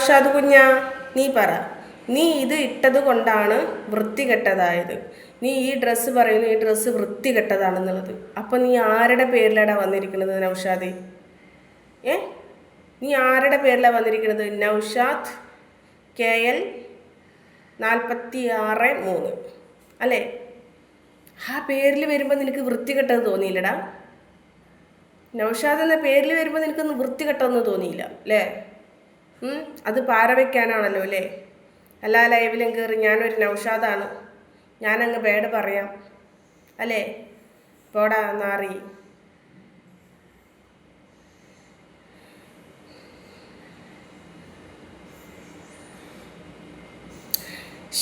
നൗഷാദ് കുഞ്ഞ, നീ പറ, നീ ഇത് ഇട്ടത് കൊണ്ടാണ് വൃത്തികെട്ടതായത്. നീ ഈ ഡ്രസ്സ് പറയുന്നു ഈ ഡ്രസ്സ് വൃത്തികെട്ടതാണെന്നുള്ളത്. അപ്പം നീ ആരുടെ പേരിലാടാ വന്നിരിക്കുന്നത് നൗഷാദ്? നീ ആരുടെ പേരിലാണ് വന്നിരിക്കുന്നത്? നൗഷാദ് KL 46-3 അല്ലേ? ആ പേരിൽ വരുമ്പോൾ നിനക്ക് വൃത്തികെട്ടത് തോന്നിയില്ലടാ? നൗഷാദ് എന്ന പേരിൽ വരുമ്പോൾ നിനക്കൊന്നും വൃത്തികെട്ടൊന്നും തോന്നിയില്ല അല്ലേ? അത് പാര വയ്ക്കാനാണല്ലോ അല്ലേ? എല്ലാ ലൈവിലും കയറി ഞാനൊരു നൗഷാദാണ്, ഞാനങ്ങ് പേട് പറയാം അല്ലേ? പോടാ നാറി.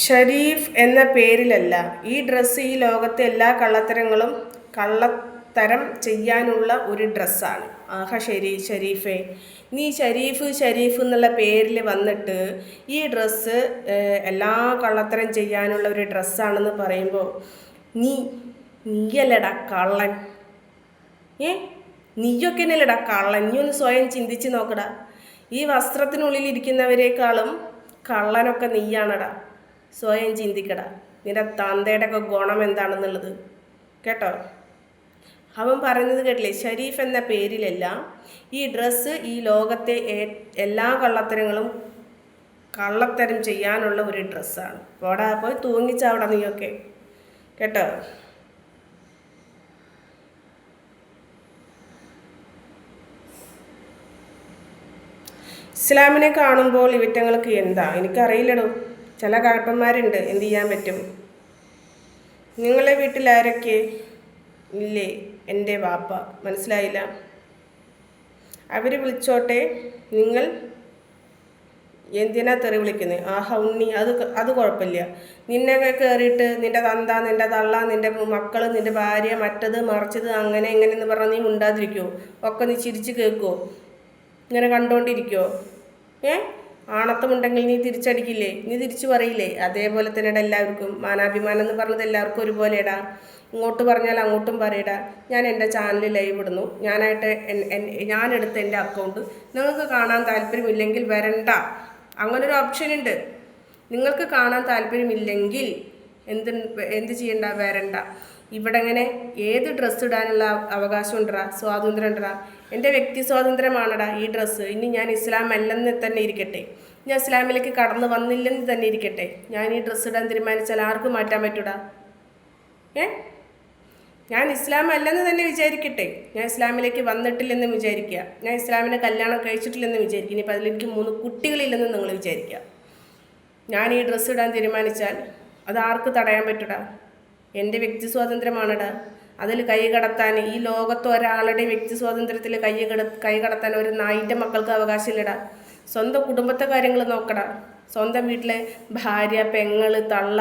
ഷരീഫ് എന്ന പേരിലല്ല ഈ ഡ്രസ്സ്. ഈ ലോകത്തെ എല്ലാ കള്ളത്തരം ചെയ്യാനുള്ള ഒരു ഡ്രസ്സാണ്. ആഹാ ഷരീഫേ, നീ ഷരീഫ് എന്നുള്ള പേരിൽ വന്നിട്ട് ഈ ഡ്രസ്സ് എല്ലാ കള്ളത്തരം ചെയ്യാനുള്ള ഒരു ഡ്രസ്സാണെന്ന് പറയുമ്പോൾ നീയല്ലടാ കള്ളൻ. നീയൊക്കെ അല്ലടാ കള്ളൻ. നീ ഒന്ന് സ്വയം ചിന്തിച്ച് നോക്കടാ. ഈ വസ്ത്രത്തിനുള്ളിലിരിക്കുന്നവരെക്കാളും കള്ളനൊക്കെ നീയാണടാ. സ്വയം ചിന്തിക്കടാ, നിന്റെ തന്തയുടെ ഒക്കെ ഗുണം എന്താണെന്നുള്ളത് കേട്ടോ. അവൻ പറയുന്നത് കേട്ടില്ലേ? ഷരീഫ് എന്ന പേരിലല്ല ഈ ഡ്രസ്സ് ഈ ലോകത്തെ എല്ലാ കള്ളത്തരം ചെയ്യാനുള്ള ഒരു ഡ്രസ്സാണ്. പോടാ, പോയി തൂങ്ങിച്ചാവിടാ നീയൊക്കെ കേട്ടോ. ഇസ്ലാമിനെ കാണുമ്പോൾ ഇവറ്റങ്ങൾക്ക് എന്താ എനിക്കറിയില്ലടോ. ചില കഴപ്പന്മാരുണ്ട്, എന്ത് ചെയ്യാൻ പറ്റും? നിങ്ങളെ വീട്ടിൽ ആരൊക്കെ ഇല്ലേ? എൻ്റെ വാപ്പ. മനസ്സിലായില്ല? അവർ വിളിച്ചോട്ടെ, നിങ്ങൾ എന്തിനാ തെറി വിളിക്കുന്നത്? ആഹാ ഉണ്ണി, അത് കുഴപ്പമില്ല. നിന്നൊക്കെ കയറിയിട്ട് നിൻ്റെ തന്ത, നിൻ്റെ തള്ള, നിൻ്റെ മക്കൾ, നിൻ്റെ ഭാര്യ, മറ്റത് മറിച്ചത് അങ്ങനെ എങ്ങനെയെന്ന് പറഞ്ഞാൽ നീ ഉണ്ടാതിരിക്കുമോ? ഒക്കെ നീ ചിരിച്ച് കേൾക്കുമോ? ഇങ്ങനെ കണ്ടുകൊണ്ടിരിക്കുമോ? ആണത്തമുണ്ടെങ്കിൽ നീ തിരിച്ചടിക്കില്ലേ? നീ തിരിച്ചു പറയില്ലേ? അതേപോലെ തന്നെ എല്ലാവർക്കും മാനാഭിമാനം എന്ന് പറഞ്ഞത് എല്ലാവർക്കും ഒരുപോലെടാ. ഇങ്ങോട്ട് പറഞ്ഞാൽ അങ്ങോട്ടും പറയടാ. ഞാൻ എൻ്റെ ചാനൽ ലൈവ് ഇടുന്നു, ഞാനെടുത്ത എൻ്റെ അക്കൗണ്ട്. നിങ്ങൾക്ക് കാണാൻ താല്പര്യമില്ലെങ്കിൽ വരണ്ട. അങ്ങനൊരു ഓപ്ഷൻ ഉണ്ട്. നിങ്ങൾക്ക് കാണാൻ താല്പര്യമില്ലെങ്കിൽ എന്ത് ചെയ്യണ്ട? വരണ്ട. ഇവിടെ ഇങ്ങനെ ഏത് ഡ്രസ്സ് ഇടാനുള്ള അവകാശം ഉണ്ടടാ, സ്വാതന്ത്ര്യം ഉണ്ടടാ. എൻ്റെ വ്യക്തി സ്വാതന്ത്ര്യമാണടാ ഈ ഡ്രസ്സ്. ഇനി ഞാൻ ഇസ്ലാം അല്ലെന്ന് തന്നെ ഇരിക്കട്ടെ, ഞാൻ ഇസ്ലാമിലേക്ക് കടന്നു വന്നില്ലെന്ന് തന്നെ ഇരിക്കട്ടെ, ഞാൻ ഈ ഡ്രസ്സ് ഇടാൻ തീരുമാനിച്ചാൽ ആർക്കും മാറ്റാൻ പറ്റൂടാ? ഞാൻ ഇസ്ലാം അല്ലെന്ന് തന്നെ വിചാരിക്കട്ടെ, ഞാൻ ഇസ്ലാമിലേക്ക് വന്നിട്ടില്ലെന്ന് വിചാരിക്കുക, ഞാൻ ഇസ്ലാമിനെ കല്യാണം കഴിച്ചിട്ടില്ലെന്ന് വിചാരിക്കുക, ഇനിയിപ്പോൾ അതിലെനിക്ക് 3 കുട്ടികളില്ലെന്ന് നിങ്ങൾ വിചാരിക്കുക. ഞാൻ ഈ ഡ്രസ്സ് ഇടാൻ തീരുമാനിച്ചാൽ അത് ആർക്ക് തടയാൻ പറ്റൂടാ? എൻ്റെ വ്യക്തി സ്വാതന്ത്ര്യമാണടാ. അതിൽ കൈ കടത്താൻ ഈ ലോകത്ത് ഒരാളുടെ വ്യക്തി സ്വാതന്ത്ര്യത്തിൽ കൈ കടത്താൻ ഒരു നായിൻ്റെ മക്കൾക്ക് അവകാശമില്ലടാ. സ്വന്തം കുടുംബത്തെ കാര്യങ്ങൾ നോക്കടാ. സ്വന്തം വീട്ടിലെ ഭാര്യ, പെങ്ങൾ, തള്ള,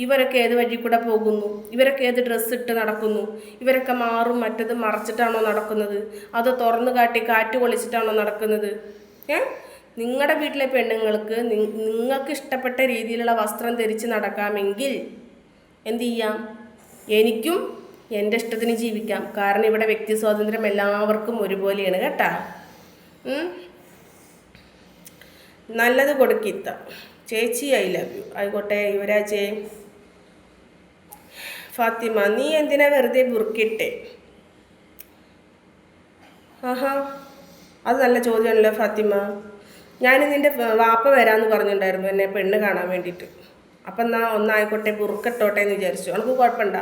ഇവരൊക്കെ ഏത് വഴി കൂടെ പോകുന്നു? ഇവരൊക്കെ ഏത് ഡ്രസ്സ് ഇട്ട് നടക്കുന്നു? ഇവരൊക്കെ മാറും മറ്റത് മറച്ചിട്ടാണോ നടക്കുന്നത്? അത് തുറന്നു കാട്ടി കാറ്റ് കൊളിച്ചിട്ടാണോ നടക്കുന്നത്? നിങ്ങളുടെ വീട്ടിലെ പെണ്ണുങ്ങൾക്ക് നിങ്ങൾക്ക് ഇഷ്ടപ്പെട്ട രീതിയിലുള്ള വസ്ത്രം ധരിച്ച് നടക്കാമെങ്കിൽ എന്തു ചെയ്യാം? എനിക്കും എൻ്റെ ഇഷ്ടത്തിന് ജീവിക്കാം. കാരണം ഇവിടെ വ്യക്തി സ്വാതന്ത്ര്യം എല്ലാവർക്കും ഒരുപോലെയാണ് കേട്ടാ. നല്ലത് കൊടുക്കിത്ത ചേച്ചി, ഐ ലവ് യു. ആയിക്കോട്ടെ യുവരാജേ. ഫാത്തിമ, നീ എന്തിനാ വെറുതെ ബുർക്കിട്ടെ? ആഹാ, അത് നല്ല ചോദ്യമാണല്ലോ ഫാത്തിമ. ഞാൻ നിൻ്റെ വാപ്പ വരാമെന്ന് പറഞ്ഞിട്ടുണ്ടായിരുന്നു എന്നെ പെണ്ണ് കാണാൻ വേണ്ടിയിട്ട്. അപ്പം എന്നാൽ ഒന്നായിക്കോട്ടെ ബുർക്കട്ടോട്ടെ എന്ന് വിചാരിച്ചു. എനിക്ക് കുഴപ്പമുണ്ട?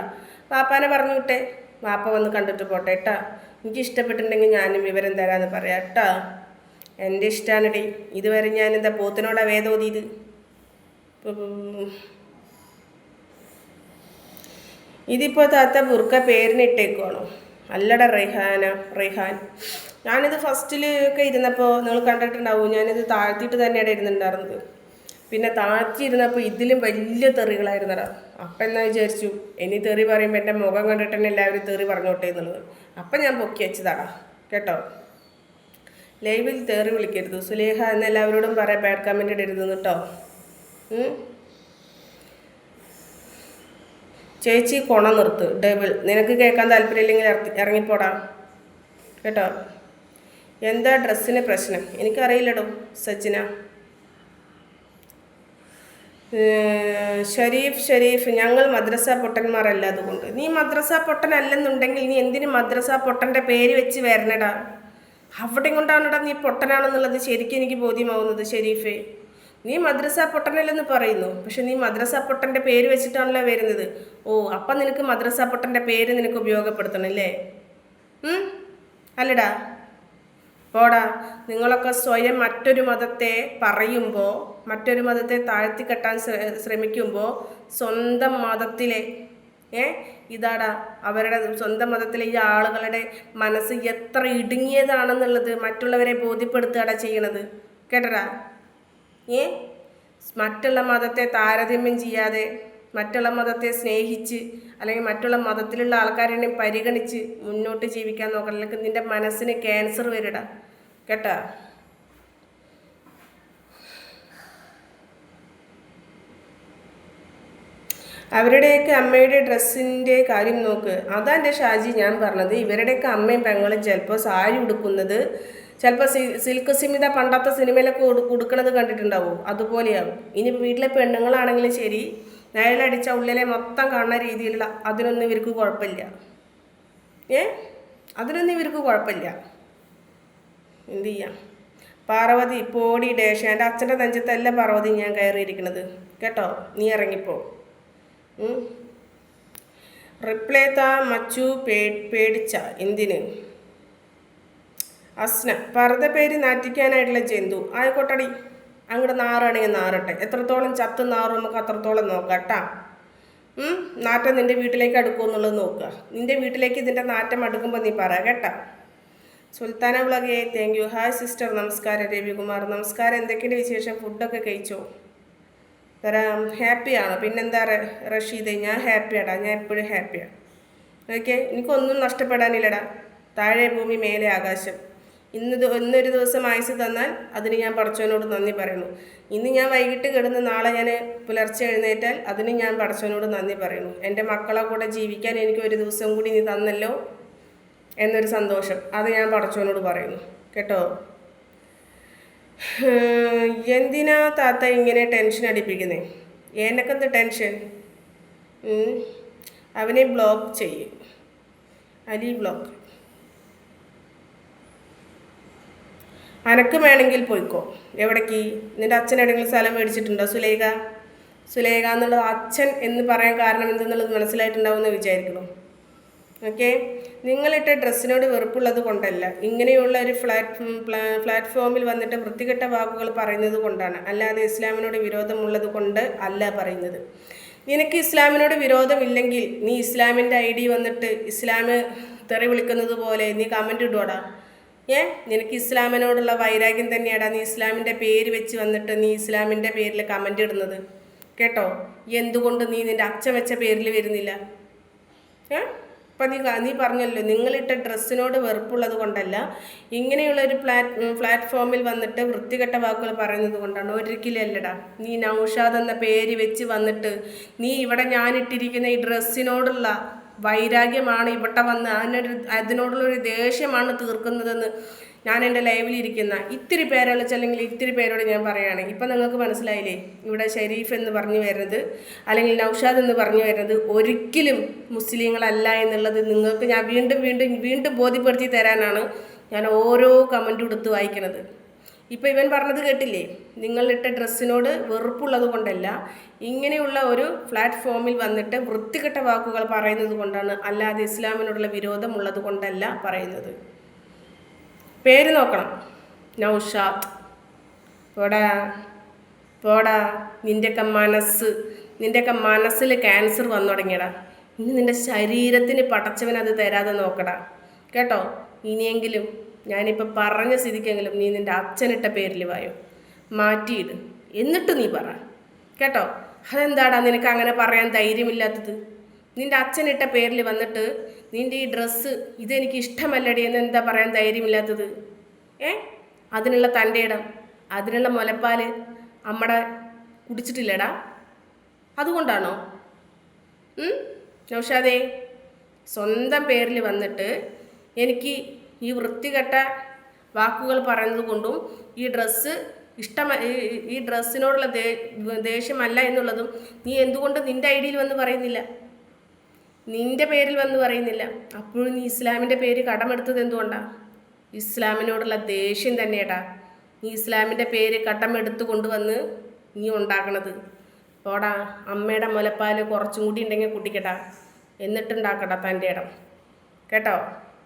വാപ്പാനെ പറഞ്ഞു വിട്ടെ, വാപ്പ വന്ന് കണ്ടിട്ട് പോട്ടെ കേട്ടാ. എനിക്ക് ഇഷ്ടപ്പെട്ടിട്ടുണ്ടെങ്കിൽ ഞാനും വിവരം തരാമെന്ന് പറയാം കേട്ടാ. എൻ്റെ ഇഷ്ടമാണടി. ഇതുവരെ ഞാൻ എന്താ പോത്തിനോടാ വേദോതിയത്? ഇതിപ്പോൾ താത്ത ബുർക്ക പേരിനിട്ടേക്കുവാണോ? അല്ലട റെയ്ഹാൻ. ഞാനിത് ഫസ്റ്റിൽ ഒക്കെ ഇരുന്നപ്പോൾ നിങ്ങൾ കണ്ടിട്ടുണ്ടാവും, ഞാനിത് താഴ്ത്തിയിട്ട് തന്നെയാണ് ഇരുന്നുണ്ടായിരുന്നത്. പിന്നെ താഴ്ത്തിയിരുന്നപ്പോൾ ഇതിലും വലിയ തെറികളായിരുന്നടാ. അപ്പം എന്നാ വിചാരിച്ചു, ഇനി തെറി പറയുമ്പോൾ എൻ്റെ മുഖം കണ്ടിട്ട് തന്നെ എല്ലാവരും തെറി പറഞ്ഞോട്ടെ എന്നുള്ളത്. അപ്പം ഞാൻ പൊക്കി വെച്ചതാടാ കേട്ടോ. ലൈവിൽ തെറി വിളിക്കരുത് സുലേഖ എന്ന് എല്ലാവരോടും പറയാം. ബാഡ് കമൻറ്റ് ഇടരുതെന്ന് കേട്ടോ. ചേച്ചി കൊണ നിർത്ത് ഡബിൾ. നിനക്ക് കേൾക്കാൻ താല്പര്യമില്ലെങ്കിൽ ഇറങ്ങിപ്പോടാ കേട്ടോ. എന്താ ഡ്രസ്സിന് പ്രശ്നം? എനിക്കറിയില്ലടോ സജ്ജന. ഷരീഫ് ഞങ്ങൾ മദ്രസ പൊട്ടന്മാരല്ല. അതുകൊണ്ട് നീ മദ്രസ പൊട്ടനല്ലെന്നുണ്ടെങ്കിൽ നീ എന്തിന് മദ്രസ പൊട്ടൻ്റെ പേര് വെച്ച് വരണടാ? അവിടെ കൊണ്ടാണടാ നീ പൊട്ടനാണെന്നുള്ളത് ശരിക്കും എനിക്ക് ബോധ്യമാവുന്നത് ഷരീഫേ. നീ മദ്രസ പൊട്ടനല്ലെന്ന് പറയുന്നു, പക്ഷെ നീ മദ്രസ പൊട്ടൻ്റെ പേര് വെച്ചിട്ടാണല്ലോ വരുന്നത്. ഓ, അപ്പം നിനക്ക് മദ്രസ പൊട്ടൻ്റെ പേര് നിനക്ക് ഉപയോഗപ്പെടുത്തണല്ലേ? അല്ലടാ, പോടാ. നിങ്ങളൊക്കെ സ്വയം മറ്റൊരു മതത്തെ പറയുമ്പോൾ, മറ്റൊരു മതത്തെ താഴ്ത്തിക്കെട്ടാൻ ശ്രമിക്കുമ്പോൾ സ്വന്തം മതത്തിലെ ഇതാടാ അവരുടെ സ്വന്തം മതത്തിലെ ഈ ആളുകളുടെ മനസ്സ് എത്ര ഇടുങ്ങിയതാണെന്നുള്ളത് മറ്റുള്ളവരെ ബോധ്യപ്പെടുത്തുകയാണ് ചെയ്യണത്. കേട്ടടാ? മറ്റുള്ള മതത്തെ താരതമ്യം ചെയ്യാതെ, മറ്റുള്ള മതത്തെ സ്നേഹിച്ച് അല്ലെങ്കിൽ മറ്റുള്ള മതത്തിലുള്ള ആൾക്കാരെ പരിഗണിച്ച് മുന്നോട്ട് ജീവിക്കാൻ നോക്കണം. അല്ലെങ്കിൽ നിൻ്റെ മനസ്സിന് ക്യാൻസർ വരിടാ. കേട്ടാ? അവരുടെയൊക്കെ അമ്മയുടെ ഡ്രസ്സിൻ്റെ കാര്യം നോക്ക്. അതാ എൻ്റെ ഷാജി ഞാൻ പറഞ്ഞത്. ഇവരുടെയൊക്കെ അമ്മയും പെങ്ങളും ചിലപ്പോൾ സാരി ഉടുക്കുന്നത്, ചിലപ്പോൾ സിൽക്ക് സിമിത പണ്ടത്തെ സിനിമയിലൊക്കെ കൊടുക്കണത് കണ്ടിട്ടുണ്ടാവും, അതുപോലെയാവും. ഇനി വീട്ടിലെ പെണ്ണുങ്ങളാണെങ്കിലും ശരി, നിഴലടിച്ച ഉള്ളിലെ മൊത്തം കാണുന്ന രീതിയിലുള്ള അതിനൊന്നും ഇവർക്ക് കുഴപ്പമില്ല. അതിനൊന്നും ഇവർക്ക് കുഴപ്പമില്ല. എന്ത് ചെയ്യാം? പാർവതി പോടി ഡേഷ. എൻ്റെ അച്ഛൻ്റെ നെഞ്ചത്തല്ല പാർവതി ഞാൻ കയറിയിരിക്കണത്. കേട്ടോ? നീ ഇറങ്ങിപ്പോ. റിപ്ലൈ താ മച്ചു. പേടിച്ച എന്തിന്? അസ്ന പർദ്ദ പേര് നാറ്റിക്കാനായിട്ടുള്ള ജന്തു ആയിക്കോട്ടടി. അങ്ങോട്ട് നാറാണെങ്കിൽ നാറട്ടെ. എത്രത്തോളം ചത്ത് നാറും നമുക്ക് അത്രത്തോളം നോക്കാം കേട്ടാ. നാറ്റം നിൻ്റെ വീട്ടിലേക്ക് അടുക്കുമെന്നുള്ളത് നോക്കുക. നിൻ്റെ വീട്ടിലേക്ക് ഇതിൻ്റെ നാറ്റം അടുക്കുമ്പോൾ നീ പറ കേട്ടാ. Sultana vlog thank you. Hi sister, നമസ്കാരം. രവികുമാർ നമസ്കാരം. എന്തൊക്കെയുണ്ട് വിശേഷം? ഫുഡൊക്കെ കഴിച്ചോ? തരാം. ഹാപ്പിയാണോ? പിന്നെന്താ റഷീദേ? ഞാൻ ഹാപ്പിയാടാ, ഞാൻ എപ്പോഴും ഹാപ്പിയാണ്. ഓക്കെ, എനിക്കൊന്നും നഷ്ടപ്പെടാനില്ലടാ. താഴെ ഭൂമി മേലെ ആകാശം. ഇന്നൊരു ദിവസം ആയുസ് തന്നാൽ അതിന് ഞാൻ പടച്ചവനോട് നന്ദി പറയുന്നു. ഇന്ന് ഞാൻ വൈകിട്ട് കിടന്ന് നാളെ ഞാൻ പുലർച്ചെ എഴുന്നേറ്റാൽ അതിന് ഞാൻ പടച്ചവനോട് നന്ദി പറയുന്നു. എൻ്റെ മക്കളെ കൂടെ ജീവിക്കാൻ എനിക്ക് ഒരു ദിവസം കൂടി നീ തന്നല്ലോ എന്നൊരു സന്തോഷം, അത് ഞാൻ പടച്ചവനോട് പറയുന്നു. കേട്ടോ? എന്തിനാ താത്ത ഇങ്ങനെ ടെൻഷൻ അടിപ്പിക്കുന്നേ? എനക്കെന്ത് ടെൻഷൻ? അവനെ ബ്ലോക്ക് ചെയ്യും. അലി ബ്ലോക്ക്. അനക്ക് വേണമെങ്കിൽ പോയിക്കോ. എവിടേക്ക്? നിൻ്റെ അച്ഛൻ എവിടെയെങ്കിലും സ്ഥലം മേടിച്ചിട്ടുണ്ടോ? സുലേഖ എന്നുള്ളത് അച്ഛൻ എന്ന് പറയാൻ കാരണം എന്തെന്നുള്ളത് മനസ്സിലായിട്ടുണ്ടാവുമെന്ന് വിചാരിക്കണം. ഓക്കെ, നിങ്ങളിട്ട ഡ്രസ്സിനോട് വെറുപ്പുള്ളത് കൊണ്ടല്ല, ഇങ്ങനെയുള്ള ഒരു പ്ലാറ്റ്ഫോമിൽ വന്നിട്ട് വൃത്തികെട്ട വാക്കുകൾ പറയുന്നത് കൊണ്ടാണ്, അല്ലാതെ ഇസ്ലാമിനോട് വിരോധമുള്ളത് കൊണ്ട് അല്ല പറയുന്നത്. നിനക്ക് ഇസ്ലാമിനോട് വിരോധമില്ലെങ്കിൽ നീ ഇസ്ലാമിൻ്റെ ID വന്നിട്ട് ഇസ്ലാം തെറി വിളിക്കുന്നത് പോലെ നീ കമൻ്റ് ഇടുവാടാ. നിനക്ക് ഇസ്ലാമിനോടുള്ള വൈരാഗ്യം തന്നെയാടാ നീ ഇസ്ലാമിൻ്റെ പേര് വെച്ച് വന്നിട്ട് നീ ഇസ്ലാമിൻ്റെ പേരിൽ കമൻ്റ് ഇടുന്നത്. കേട്ടോ? എന്തുകൊണ്ട് നീ നിൻ്റെ അച്ഛൻ വെച്ച പേരിൽ വരുന്നില്ല? അപ്പം നീ പറഞ്ഞല്ലോ നിങ്ങളിട്ട ഡ്രസ്സിനോട് വെറുപ്പുള്ളത് കൊണ്ടല്ല, ഇങ്ങനെയുള്ളൊരു പ്ലാറ്റ്ഫോമിൽ വന്നിട്ട് വൃത്തികെട്ട വാക്കുകൾ പറയുന്നത് കൊണ്ടാണ്. ഒരിക്കലും അല്ലടാ. നീ നൗഷാദ് എന്ന പേര് വെച്ച് വന്നിട്ട് നീ ഇവിടെ ഞാനിട്ടിരിക്കുന്ന ഈ ഡ്രസ്സിനോടുള്ള വൈരാഗ്യമാണ് ഇവിടെ വന്ന് അതിനോടുള്ളൊരു ദേഷ്യമാണ് തീർക്കുന്നതെന്ന് ഞാൻ എൻ്റെ ലൈവിലിരിക്കുന്ന ഇത്തിരി പേരെ വിളിച്ചല്ലെങ്കിൽ ഇത്തിരി പേരോട് ഞാൻ പറയുകയാണ്. ഇപ്പം നിങ്ങൾക്ക് മനസ്സിലായില്ലേ ഇവിടെ ഷരീഫ് എന്ന് പറഞ്ഞു വരുന്നത് അല്ലെങ്കിൽ നൗഷാദ് എന്ന് പറഞ്ഞു വരുന്നത് ഒരിക്കലും മുസ്ലിങ്ങളല്ല എന്നുള്ളത് നിങ്ങൾക്ക് ഞാൻ വീണ്ടും ബോധ്യപ്പെടുത്തി തരാനാണ് ഞാൻ ഓരോ കമൻറ്റും എടുത്ത് വായിക്കുന്നത്. ഇപ്പോൾ ഇവൻ പറഞ്ഞത് കേട്ടില്ലേ? നിങ്ങളിട്ട ഡ്രസ്സിനോട് വെറുപ്പുള്ളത് കൊണ്ടല്ല, ഇങ്ങനെയുള്ള ഒരു പ്ലാറ്റ്ഫോമിൽ വന്നിട്ട് വൃത്തികെട്ട വാക്കുകൾ പറയുന്നത് കൊണ്ടാണ്, അല്ലാതെ ഇസ്ലാമിനോടുള്ള വിരോധമുള്ളത് കൊണ്ടല്ല പറയുന്നത്. പേര് നോക്കണം. നൗഷാദ്. പോടാ. നിൻ്റെയൊക്കെ മനസ്സിൽ ക്യാൻസർ വന്നു തുടങ്ങിയടാ. ഇനി നിൻ്റെ ശരീരത്തിന് പടച്ചവൻ അത് തരാതെ നോക്കടാ. കേട്ടോ? ഇനിയെങ്കിലും ഞാനിപ്പോൾ പറഞ്ഞ സ്ഥിതിക്കെങ്കിലും നീ നിൻ്റെ അച്ഛനിട്ട പേരിൽ വായോ മാറ്റിയിട്, എന്നിട്ട് നീ പറ. കേട്ടോ? അതെന്താടാ നിനക്ക് അങ്ങനെ പറയാൻ ധൈര്യമില്ലാത്തത്? നിൻ്റെ അച്ഛനിട്ട പേരിൽ വന്നിട്ട് നിൻ്റെ ഈ ഡ്രസ്സ് ഇതെനിക്ക് ഇഷ്ടമല്ലടി എന്ന് എന്താ പറയാൻ ധൈര്യമില്ലാത്തത്? അതിനുള്ള തൻ്റെ ഇടം, അതിനുള്ള മുലപ്പാൽ അമ്മടെ കുടിച്ചിട്ടില്ലടാ, അതുകൊണ്ടാണോ? നൗഷാദേ, സ്വന്തം പേരിൽ വന്നിട്ട് എനിക്ക് ഈ വൃത്തികെട്ട വാക്കുകൾ പറയുന്നത് കൊണ്ടും ഈ ഡ്രസ്സ് ഈ ഡ്രസ്സിനോടുള്ള ദേഷ്യമല്ല എന്നുള്ളതും നീ എന്തുകൊണ്ട് നിൻ്റെ ഐഡിയിൽ വന്ന് പറയുന്നില്ല, നിൻ്റെ പേരിൽ വന്ന് പറയുന്നില്ല? അപ്പോഴും നീ ഇസ്ലാമിൻ്റെ പേര് കടമെടുത്തത് എന്തുകൊണ്ടാണ്? ഇസ്ലാമിനോടുള്ള ദേഷ്യം തന്നെയാടാ നീ ഇസ്ലാമിൻ്റെ പേര് കടമെടുത്ത് കൊണ്ടുവന്ന് നീ ഉണ്ടാക്കണത്. ഓടാ, അമ്മയുടെ മുലപ്പാൽ കുറച്ചും കൂടി ഉണ്ടെങ്കിൽ കുട്ടിക്കട്ടാ, എന്നിട്ടുണ്ടാക്കട്ടാ തൻ്റെ ഇടം, കേട്ടോ?